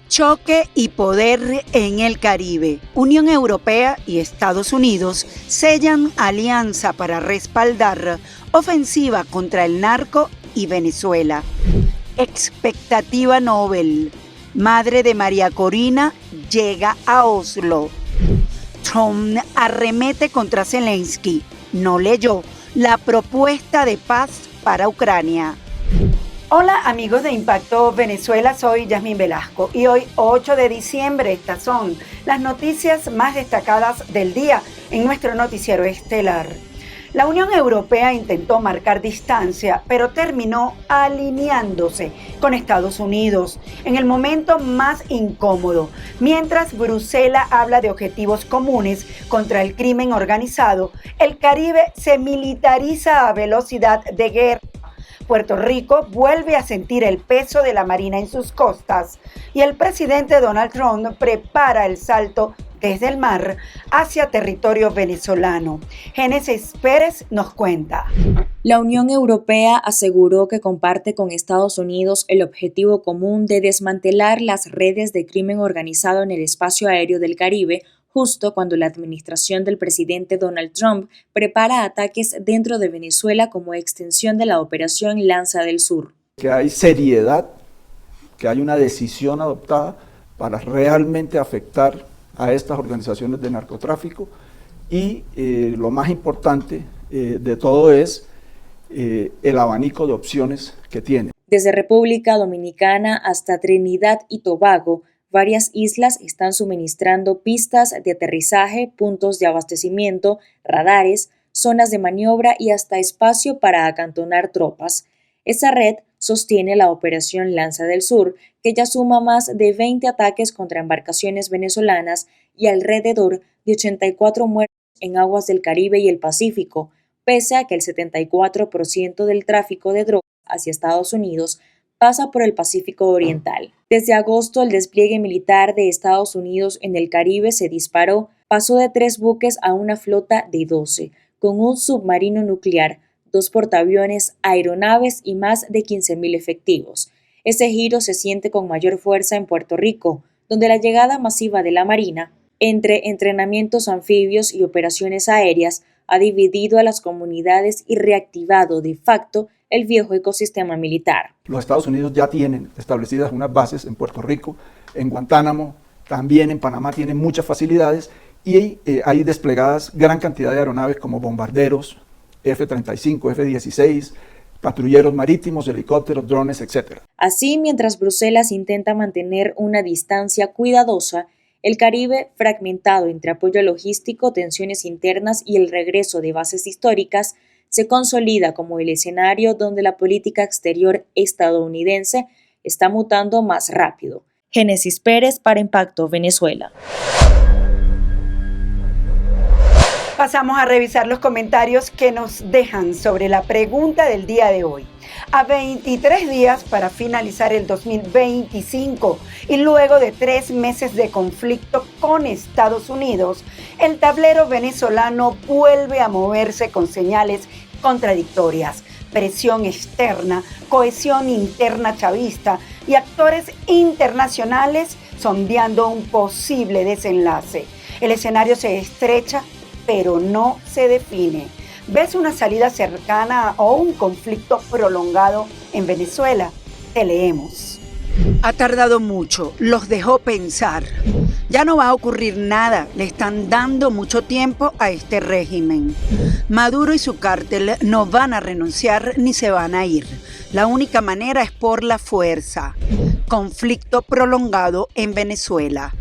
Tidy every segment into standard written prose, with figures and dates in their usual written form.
Choque y poder en el Caribe. Unión Europea y Estados Unidos sellan alianza para respaldar ofensiva contra el narco y Venezuela. Expectativa Nobel. Madre de María Corina llega a Oslo. Trump arremete contra Zelensky. No leyó la propuesta de paz para Ucrania. Hola amigos de Impacto Venezuela, soy Yasmín Velasco y hoy 8 de diciembre estas son las noticias más destacadas del día en nuestro noticiero estelar. La Unión Europea intentó marcar distancia, pero terminó alineándose con Estados Unidos en el momento más incómodo, mientras Bruselas habla de objetivos comunes contra el crimen organizado. El Caribe se militariza a velocidad de guerra. Puerto Rico vuelve a sentir el peso de la Marina en sus costas y el presidente Donald Trump prepara el salto desde el mar hacia territorio venezolano. Génesis Pérez nos cuenta. La Unión Europea aseguró que comparte con Estados Unidos el objetivo común de desmantelar las redes de crimen organizado en el espacio aéreo del Caribe, justo cuando la administración del presidente Donald Trump prepara ataques dentro de Venezuela como extensión de la operación Lanza del Sur. Que hay seriedad, que hay una decisión adoptada para realmente afectar a estas organizaciones de narcotráfico y lo más importante de todo es el abanico de opciones que tiene. Desde República Dominicana hasta Trinidad y Tobago, varias islas están suministrando pistas de aterrizaje, puntos de abastecimiento, radares, zonas de maniobra y hasta espacio para acantonar tropas. Esa red sostiene la operación Lanza del Sur, que ya suma más de 20 ataques contra embarcaciones venezolanas y alrededor de 84 muertos en aguas del Caribe y el Pacífico, pese a que el 74% del tráfico de drogas hacia Estados Unidos pasa por el Pacífico Oriental. Desde agosto, el despliegue militar de Estados Unidos en el Caribe se disparó, pasó de 3 buques a una flota de 12, con un submarino nuclear, 2 portaaviones, aeronaves y más de 15.000 efectivos. Ese giro se siente con mayor fuerza en Puerto Rico, donde la llegada masiva de la Marina, entre entrenamientos anfibios y operaciones aéreas, ha dividido a las comunidades y reactivado de facto el viejo ecosistema militar. Los Estados Unidos ya tienen establecidas unas bases en Puerto Rico, en Guantánamo, también en Panamá tienen muchas facilidades y hay desplegadas gran cantidad de aeronaves como bombarderos, F-35, F-16, patrulleros marítimos, helicópteros, drones, etc. Así, mientras Bruselas intenta mantener una distancia cuidadosa, el Caribe, fragmentado entre apoyo logístico, tensiones internas y el regreso de bases históricas, se consolida como el escenario donde la política exterior estadounidense está mutando más rápido. Génesis Pérez para Impacto Venezuela. Pasamos a revisar los comentarios que nos dejan sobre la pregunta del día de hoy. A 23 días para finalizar el 2025 y luego de 3 meses de conflicto con Estados Unidos, el tablero venezolano vuelve a moverse con señales contradictorias, presión externa, cohesión interna chavista y actores internacionales sondeando un posible desenlace. El escenario se estrecha, pero no se define. ¿Ves una salida cercana o un conflicto prolongado en Venezuela? Te leemos. Ha tardado mucho, los dejó pensar. Ya no va a ocurrir nada, le están dando mucho tiempo a este régimen. Maduro y su cártel no van a renunciar ni se van a ir. La única manera es por la fuerza. Conflicto prolongado en Venezuela.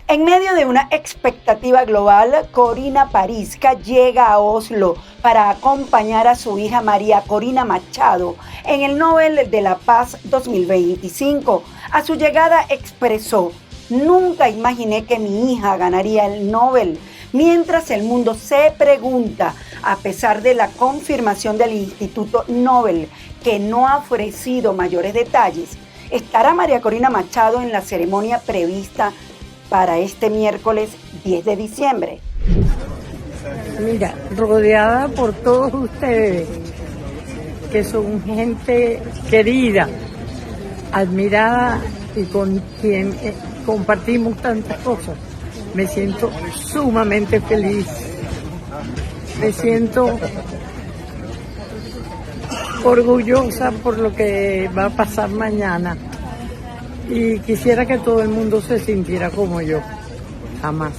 En medio de una expectativa global, Corina Parizka llega a Oslo para acompañar a su hija María Corina Machado en el Nobel de la Paz 2025. A su llegada expresó: "Nunca imaginé que mi hija ganaría el Nobel", mientras el mundo se pregunta, a pesar de la confirmación del Instituto Nobel, que no ha ofrecido mayores detalles, ¿estará María Corina Machado en la ceremonia prevista para este miércoles 10 de diciembre? Mira, rodeada por todos ustedes, que son gente querida, admirada y con quien compartimos tantas cosas. Me siento sumamente feliz. Me siento orgullosa por lo que va a pasar mañana. Y quisiera que todo el mundo se sintiera como yo. Jamás.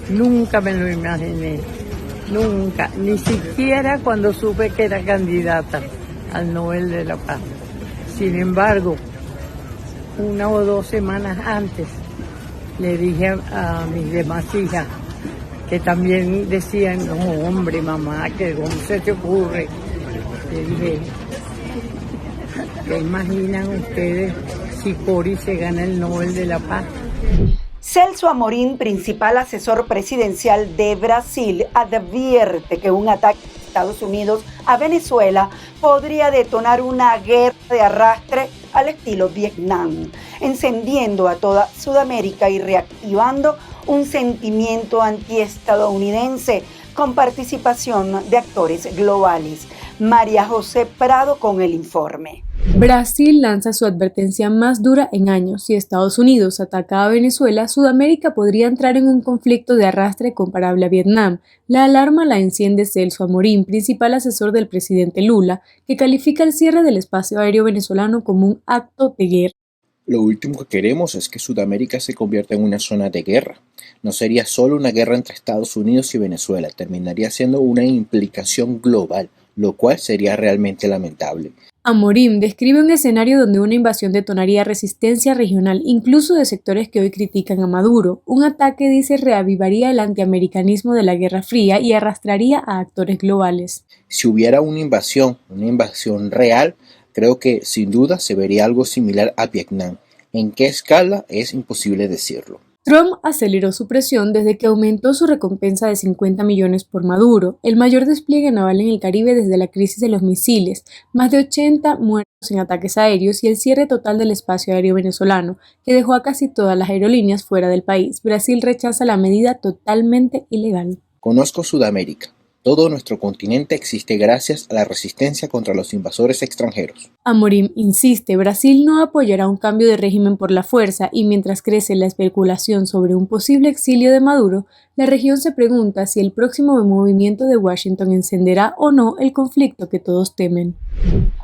Nunca me lo imaginé. Nunca. Ni siquiera cuando supe que era candidata al Nobel de la Paz. Sin embargo, 1 o 2 semanas antes, le dije a mis demás hijas, que también decían, no, hombre, mamá, que ¿cómo se te ocurre? Le dije, ¿qué imaginan ustedes si Cori se gana el Nobel de la Paz? Celso Amorín, principal asesor presidencial de Brasil, advierte que un ataque de Estados Unidos a Venezuela podría detonar una guerra de arrastre al estilo Vietnam, encendiendo a toda Sudamérica y reactivando un sentimiento antiestadounidense con participación de actores globales. María José Prado con el informe. Brasil lanza su advertencia más dura en años. Si Estados Unidos ataca a Venezuela, Sudamérica podría entrar en un conflicto de arrastre comparable a Vietnam. La alarma la enciende Celso Amorín, principal asesor del presidente Lula, que califica el cierre del espacio aéreo venezolano como un acto de guerra. Lo último que queremos es que Sudamérica se convierta en una zona de guerra. No sería solo una guerra entre Estados Unidos y Venezuela, terminaría siendo una implicación global, lo cual sería realmente lamentable. Amorín describe un escenario donde una invasión detonaría resistencia regional, incluso de sectores que hoy critican a Maduro. Un ataque, dice, reavivaría el antiamericanismo de la Guerra Fría y arrastraría a actores globales. Si hubiera una invasión real, creo que sin duda se vería algo similar a Vietnam. ¿En qué escala? Es imposible decirlo. Trump aceleró su presión desde que aumentó su recompensa de 50 millones por Maduro, el mayor despliegue naval en el Caribe desde la crisis de los misiles, más de 80 muertos en ataques aéreos y el cierre total del espacio aéreo venezolano, que dejó a casi todas las aerolíneas fuera del país. Brasil rechaza la medida totalmente ilegal. Conozco Sudamérica. Todo nuestro continente existe gracias a la resistencia contra los invasores extranjeros. Amorín insiste, Brasil no apoyará un cambio de régimen por la fuerza y mientras crece la especulación sobre un posible exilio de Maduro, la región se pregunta si el próximo movimiento de Washington encenderá o no el conflicto que todos temen.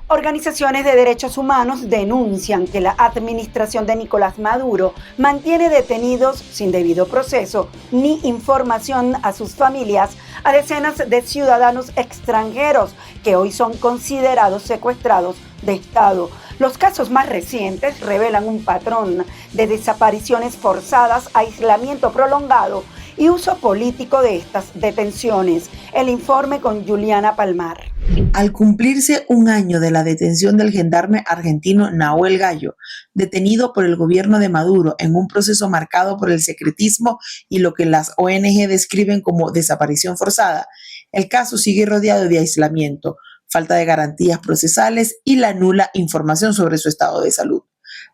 Organizaciones de derechos humanos denuncian que la administración de Nicolás Maduro mantiene detenidos sin debido proceso ni información a sus familias a decenas de ciudadanos extranjeros que hoy son considerados secuestrados de Estado. Los casos más recientes revelan un patrón de desapariciones forzadas, aislamiento prolongado y uso político de estas detenciones. El informe con Juliana Palmar. Al cumplirse 1 año de la detención del gendarme argentino Nahuel Gallo, detenido por el gobierno de Maduro en un proceso marcado por el secretismo y lo que las ONG describen como desaparición forzada, el caso sigue rodeado de aislamiento, falta de garantías procesales y la nula información sobre su estado de salud.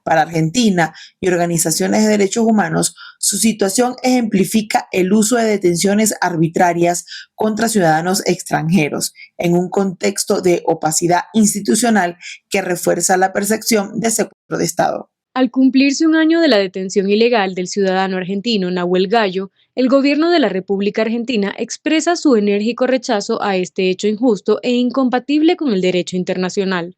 Para Argentina y organizaciones de derechos humanos, su situación ejemplifica el uso de detenciones arbitrarias contra ciudadanos extranjeros en un contexto de opacidad institucional que refuerza la percepción de secuestro de Estado. Al cumplirse 1 año de la detención ilegal del ciudadano argentino Nahuel Gallo, el gobierno de la República Argentina expresa su enérgico rechazo a este hecho injusto e incompatible con el derecho internacional.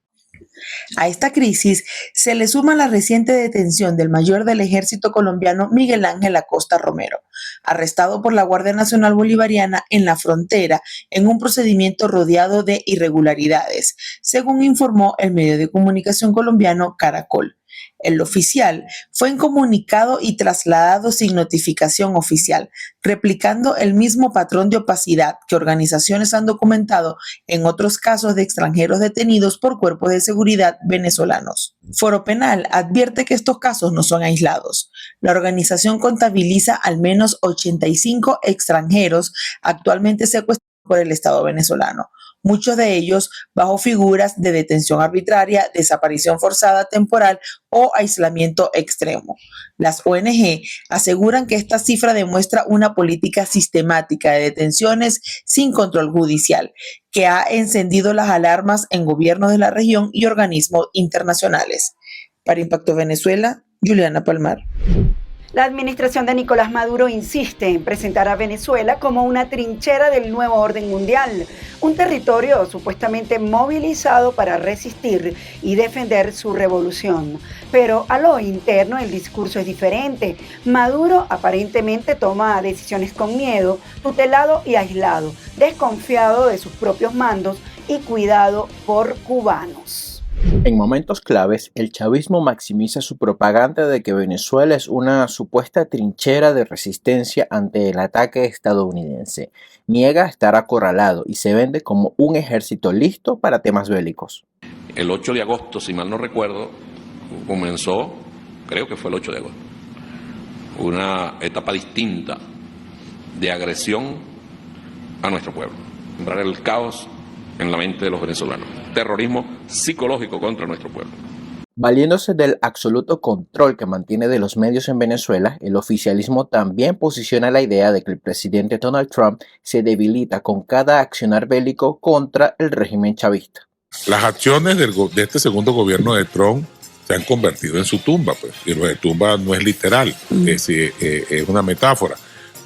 A esta crisis se le suma la reciente detención del mayor del ejército colombiano Miguel Ángel Acosta Romero, arrestado por la Guardia Nacional Bolivariana en la frontera en un procedimiento rodeado de irregularidades, según informó el medio de comunicación colombiano Caracol. El oficial fue incomunicado y trasladado sin notificación oficial, replicando el mismo patrón de opacidad que organizaciones han documentado en otros casos de extranjeros detenidos por cuerpos de seguridad venezolanos. Foro Penal advierte que estos casos no son aislados. La organización contabiliza al menos 85 extranjeros actualmente secuestrados por el Estado venezolano, muchos de ellos bajo figuras de detención arbitraria, desaparición forzada temporal o aislamiento extremo. Las ONG aseguran que esta cifra demuestra una política sistemática de detenciones sin control judicial, que ha encendido las alarmas en gobiernos de la región y organismos internacionales. Para Impacto Venezuela, Juliana Palmar. La administración de Nicolás Maduro insiste en presentar a Venezuela como una trinchera del nuevo orden mundial, un territorio supuestamente movilizado para resistir y defender su revolución. Pero a lo interno el discurso es diferente. Maduro aparentemente toma decisiones con miedo, tutelado y aislado, desconfiado de sus propios mandos y cuidado por cubanos. En momentos claves, el chavismo maximiza su propaganda de que Venezuela es una supuesta trinchera de resistencia ante el ataque estadounidense. Niega estar acorralado y se vende como un ejército listo para temas bélicos. El 8 de agosto, si mal no recuerdo, comenzó, creo que fue el 8 de agosto, una etapa distinta de agresión a nuestro pueblo. Sembrar el caos en la mente de los venezolanos. Terrorismo psicológico contra nuestro pueblo. Valiéndose del absoluto control que mantiene de los medios en Venezuela, el oficialismo también posiciona la idea de que el presidente Donald Trump se debilita con cada accionar bélico contra el régimen chavista. Las acciones de este segundo gobierno de Trump se han convertido en su tumba, pues. Y lo de tumba no es literal, es una metáfora.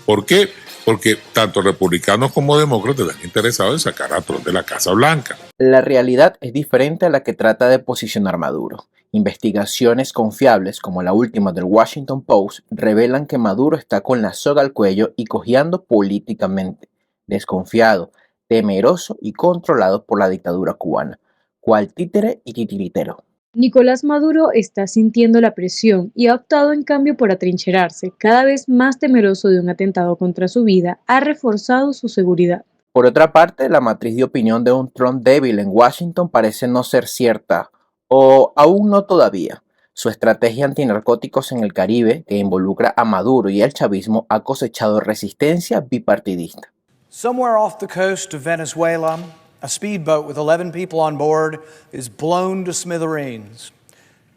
¿Por qué? Porque tanto republicanos como demócratas están interesados en sacar a Trump de la Casa Blanca. La realidad es diferente a la que trata de posicionar Maduro. Investigaciones confiables, como la última del Washington Post, revelan que Maduro está con la soga al cuello y cojeando políticamente, desconfiado, temeroso y controlado por la dictadura cubana, cual títere y titiritero. Nicolás Maduro está sintiendo la presión y ha optado en cambio por atrincherarse. Cada vez más temeroso de un atentado contra su vida, ha reforzado su seguridad. Por otra parte, la matriz de opinión de un Trump débil en Washington parece no ser cierta, o aún no todavía. Su estrategia antinarcóticos en el Caribe, que involucra a Maduro y el chavismo, ha cosechado resistencia bipartidista. Somewhere off the coast of Venezuela, a speedboat with 11 people on board is blown to smithereens.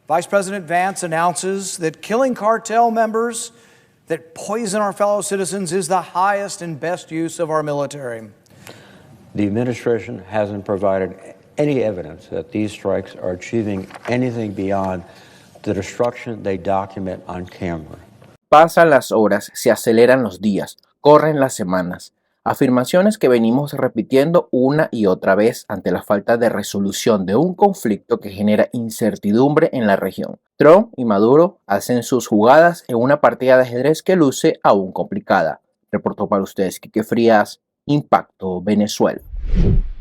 Vice President Vance announces that killing cartel members that poison our fellow citizens is the highest and best use of our military. The administration hasn't provided any evidence that these strikes are achieving anything beyond the destruction they document on camera. Pasan las horas, se aceleran los días, corren las semanas. Afirmaciones que venimos repitiendo una y otra vez ante la falta de resolución de un conflicto que genera incertidumbre en la región. Trump y Maduro hacen sus jugadas en una partida de ajedrez que luce aún complicada. Reportó para ustedes Quique Frías, Impacto Venezuela.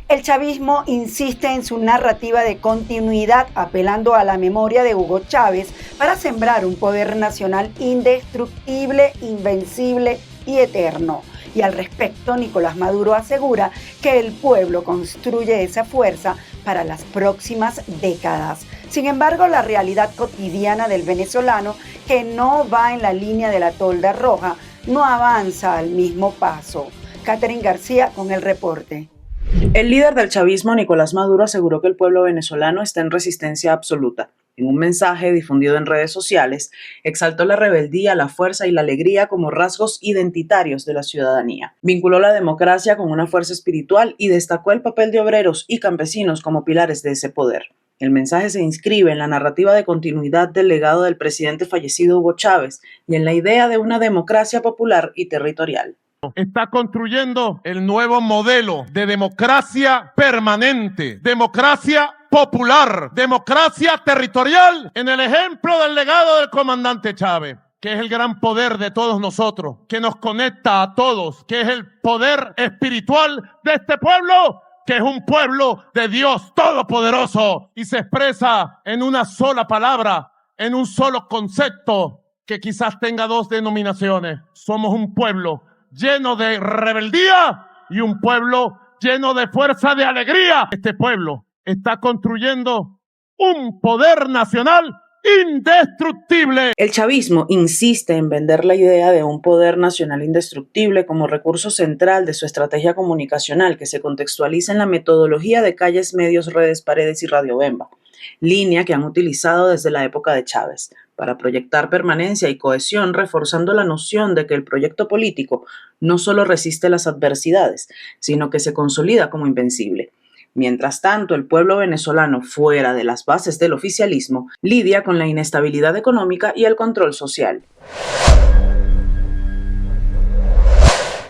El chavismo insiste en su narrativa de continuidad, apelando a la memoria de Hugo Chávez para sembrar un poder nacional indestructible, invencible y eterno. Y al respecto, Nicolás Maduro asegura que el pueblo construye esa fuerza para las próximas décadas. Sin embargo, la realidad cotidiana del venezolano, que no va en la línea de la tolda roja, no avanza al mismo paso. Catherine García con el reporte. El líder del chavismo, Nicolás Maduro, aseguró que el pueblo venezolano está en resistencia absoluta. En un mensaje difundido en redes sociales, exaltó la rebeldía, la fuerza y la alegría como rasgos identitarios de la ciudadanía. Vinculó la democracia con una fuerza espiritual y destacó el papel de obreros y campesinos como pilares de ese poder. El mensaje se inscribe en la narrativa de continuidad del legado del presidente fallecido Hugo Chávez y en la idea de una democracia popular y territorial. Está construyendo el nuevo modelo de democracia permanente, democracia popular, democracia territorial, en el ejemplo del legado del comandante Chávez, que es el gran poder de todos nosotros, que nos conecta a todos, que es el poder espiritual de este pueblo, que es un pueblo de Dios todopoderoso y se expresa en una sola palabra, en un solo concepto que quizás tenga dos denominaciones. Somos un pueblo lleno de rebeldía y un pueblo lleno de fuerza, de alegría. Este pueblo está construyendo un poder nacional indestructible. El chavismo insiste en vender la idea de un poder nacional indestructible como recurso central de su estrategia comunicacional, que se contextualiza en la metodología de calles, medios, redes, paredes y radiobemba, línea que han utilizado desde la época de Chávez, para proyectar permanencia y cohesión, reforzando la noción de que el proyecto político no solo resiste las adversidades, sino que se consolida como invencible. Mientras tanto, el pueblo venezolano fuera de las bases del oficialismo lidia con la inestabilidad económica y el control social.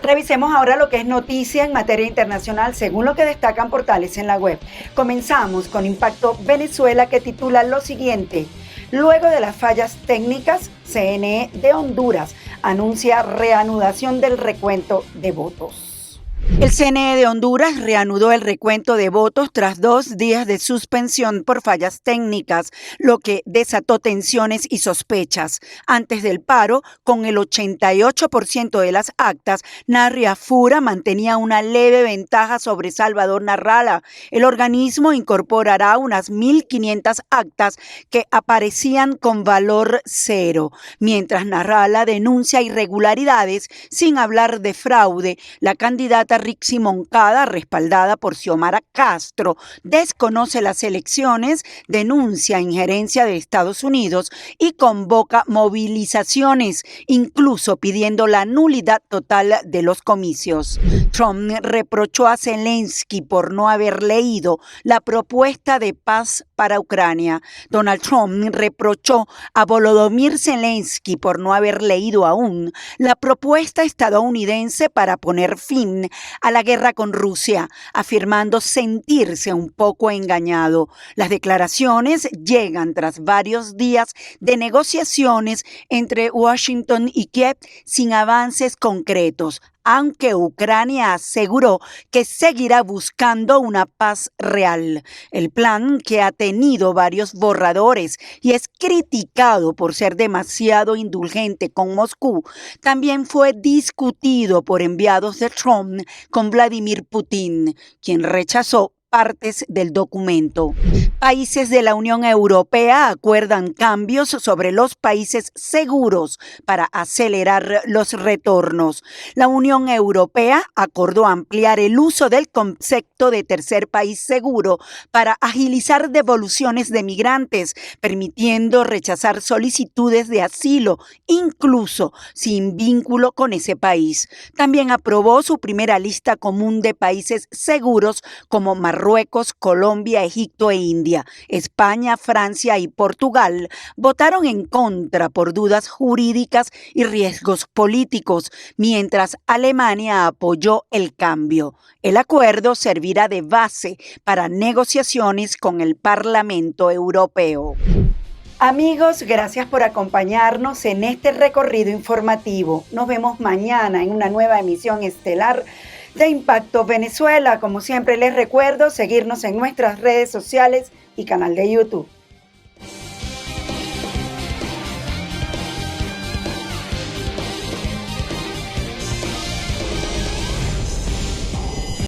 Revisemos ahora lo que es noticia en materia internacional según lo que destacan portales en la web. Comenzamos con Impacto Venezuela, que titula lo siguiente: luego de las fallas técnicas, CNE de Honduras anuncia reanudación del recuento de votos. El CNE de Honduras reanudó el recuento de votos tras 2 días de suspensión por fallas técnicas, lo que desató tensiones y sospechas. Antes del paro, con el 88% de las actas, Narria Fura mantenía una leve ventaja sobre Salvador Narrala. El organismo incorporará unas 1.500 actas que aparecían con valor cero. Mientras Narrala denuncia irregularidades, sin hablar de fraude, la candidata Rixi Moncada, respaldada por Xiomara Castro, desconoce las elecciones, denuncia injerencia de Estados Unidos y convoca movilizaciones, incluso pidiendo la nulidad total de los comicios. Trump reprochó a Zelensky por no haber leído la propuesta de paz para Ucrania. Donald Trump reprochó a Volodymyr Zelensky por no haber leído aún la propuesta estadounidense para poner fin a la guerra con Rusia, afirmando sentirse un poco engañado. Las declaraciones llegan tras varios días de negociaciones entre Washington y Kiev sin avances concretos, aunque Ucrania aseguró que seguirá buscando una paz real. El plan, que ha tenido varios borradores y es criticado por ser demasiado indulgente con Moscú, también fue discutido por enviados de Trump con Vladimir Putin, quien rechazó partes del documento. Países de la Unión Europea acuerdan cambios sobre los países seguros para acelerar los retornos. La Unión Europea acordó ampliar el uso del concepto de tercer país seguro para agilizar devoluciones de migrantes, permitiendo rechazar solicitudes de asilo, incluso sin vínculo con ese país. También aprobó su primera lista común de países seguros como Marruecos, Colombia, Egipto e India. España, Francia y Portugal votaron en contra por dudas jurídicas y riesgos políticos, mientras Alemania apoyó el cambio. El acuerdo servirá de base para negociaciones con el Parlamento Europeo. Amigos, gracias por acompañarnos en este recorrido informativo. Nos vemos mañana en una nueva emisión estelar de Impacto Venezuela. Como siempre les recuerdo seguirnos en nuestras redes sociales y canal de YouTube.